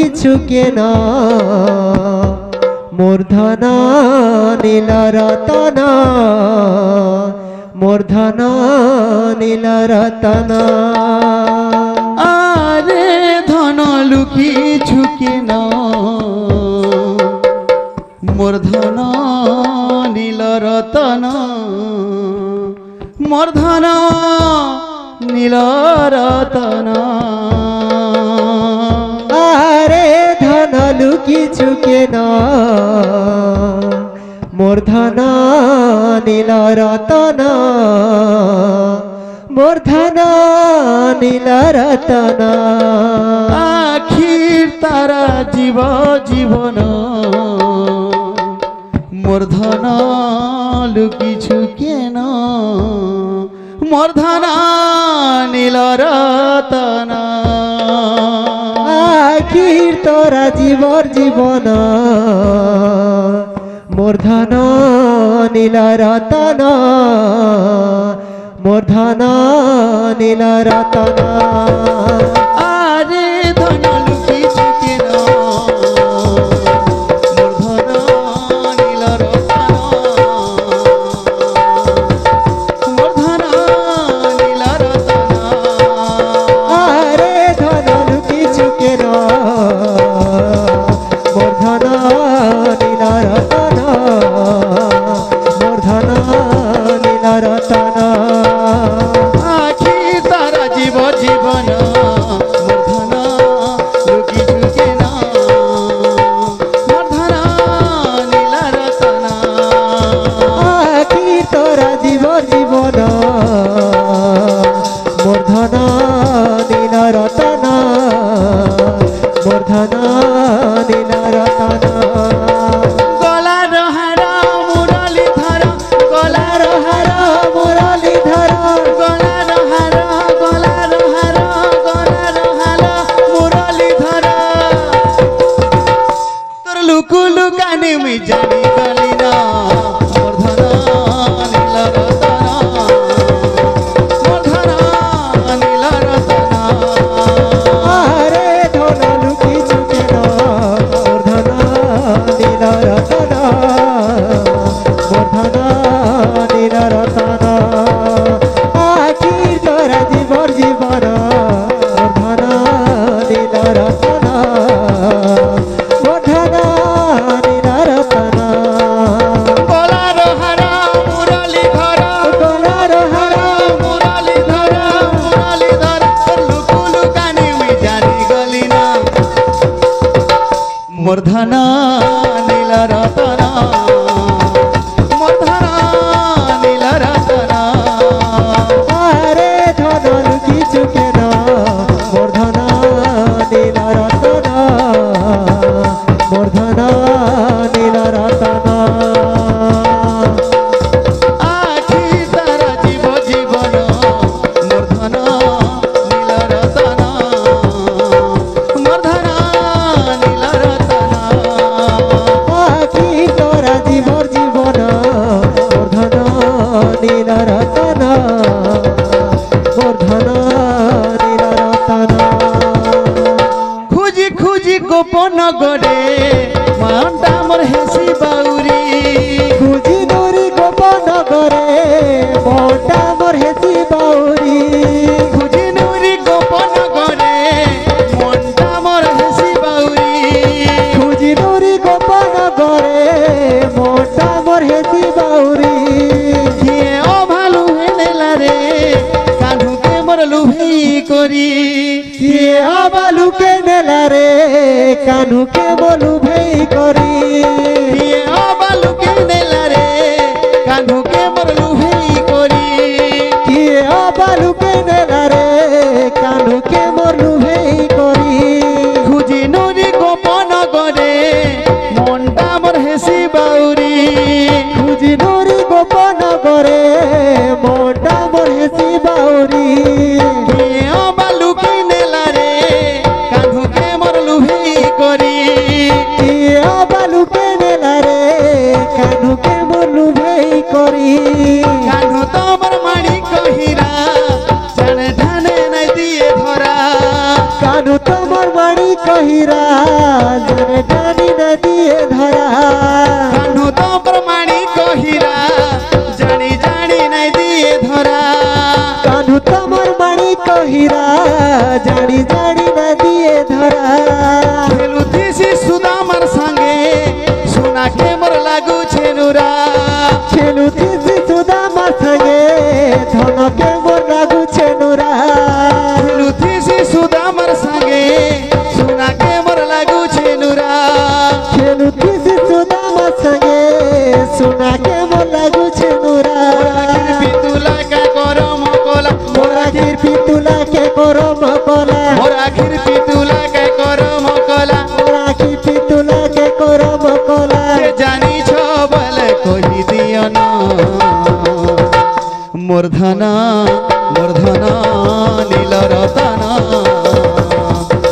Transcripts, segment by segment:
কিছু কেন মূর্ধনা নীল রতন মূর্ধনা নীল রতন আরে ধন লুকিছু কেন মূর্ধন নীল রতন মূর্ধন নীল রতন আরে ধন লুকিছু কেন মূর্ধনা নীল রতন মূর্ধনা নীল রতন আখির তারা জীব জীবন মূর্ধন লুকিছু কেন মূর্ধন নীল রতন আখির তোরা জীবর জীবন মূর্ধন নীল রতন মূর্ধন নীল রতন আরে ধন লুকিছু কেন মূর্ধন নীল রতন মূর্ধন নীল রতন আরে ধন লুকিছু কেন মূর্ধন নীল রতন মূর্ধন নীল রতন আখি তারা জীব জীবন মূর্ধন লুকিছু কেন মূর্ধন নীল রতন আখি তোরা জীবর জীবন মূর্ধন নীল রতন মূর্ধন নীল রতন গলার হার মুরলি ধর গলার হার মুরলি ধর গলার হার গলার হার গলার হার মুরলি ধর তোর লুকু লুকানি আমি জানি গলি না মূর্ধন নীল রতন মূর্ধন নীল রতন আরে ধন লুকিছু কেন মূর্ধন নীল রতন মূর্ধন নীল রতন আখির তোরা জীবর জীবন মূর্ধন নীল রতন মূর্ধন নীল রতন গলার হার মুরলি ধর গলার হার মুরলি ধর মুরলি ধর লুকু লুকানি আমি জানি গলি না মূর্ধন নীল রতন মূর্ধন নীল রতন আরে ধন লুকিছু কেন মূর্ধন নীল রতন মূর্ধন নীল রতন আখি তারা জীব জীবন মূর্ধন নীল রতন মূর্ধন নীল রতন আখি তোরা জীবর জীবন মূর্ধন নীল রতন মূর্ধন নীল রতন খুঁজি খুঁজি গোপন গড়ে মানটা মোর হেসি বাউরি খুঁজি নুরি গোপন করে মনটা মোর হেসি বাউরি খুঁজি নুরি গোপন গড়ে মনটা মোর হেসি বাউরি খুঁজি নুরি গোপন করে মনটা মোর হেসি বাউরি কিয়ে ও ভালু হেনেলা রে কাঁধুকে মোর লুভেই করি কিয়ে আবালুকে নেলা রে কানুকে বলু ভেই করি কিয়ে ও ভালুকে নেলা রে কাঁধুকে মোর লুভেই করি কিয়ে আবালুকে নেলা রে কানুকে বলু ভেই করি খুঁজি নুরি গোপন গড়ে মনটা মোর হেসি বাউরি খুঁজি নুরি গোপন করে মনটা মোর হেসি বাউরি কিয়ে ও ভালুকে নেলা রে কাঁধুকে মোর লুভেই করি কিয়ে আবালুকে নেলা কানু তোমার বাড়ি কহিরা জানে জানি না দিয়ে ধরা কানু তোর মানি কহিরা জানি জানি নাই দিয়ে ধরা কানু তোমার বাড়ি কহিরা জানি জানি না দিয়ে ধরা খেলুথিসি সুদামার সঙ্গে সোনাকে মোর লাগুছে নুরা খেলুথিসি সুদামার সঙ্গে ধনকে মোর লাগুছে নুরা খেলুথিসি সুদামার সঙ্গে সোনাকে মোর লাগুছে নুরা খেলুথিসি সুদামার সঙ্গে সোনাকে মোর লাগুছে নুরা পিতুলা কা করম কলা মোরা পিতুলাকে করম কলা মোর আখির পিতুলা কা করম কলা মোরা পিতুলাকে করম কলা জানিছ বলে কহি দিও না মূর্ধনা মূর্ধনা নীল রতন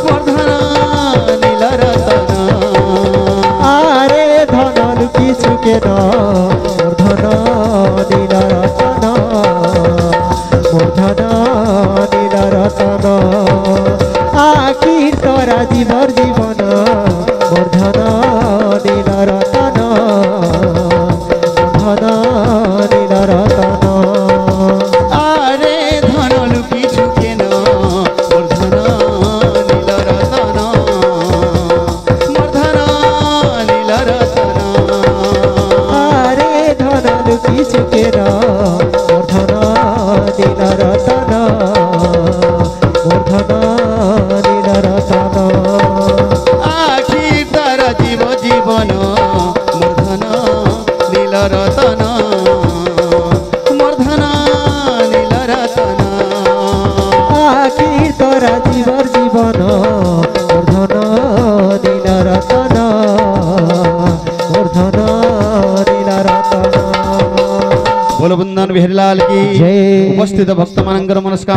মূর্ধনা নীল রতন আরে ধন লুকিছু কেন মূর্ধন নীল রতন মূর্ধন নীল রতন আখির তোরা জীবর জীবন মূর্ধন নীল রতন মূর্ধন নীল রতন আরে ধন লুকিছু কেন মূর্ধনা নীল রতন মূর্ধনা নীল রতন আরে ধন লুকিছু কেন মূর্ধন নীল রতন মূর্ধন নীল রতন আখি তার জীব জীবন মূর্ধনা নীল রতন মূর্ধনা নীল রতন আখির তোরা জীবর জীবন মূর্ধন নীল রতন মূর্ধন নীল রতন बोलो बृंदावन बिहारी लाल की जय। उपस्थित भक्त मनस्कार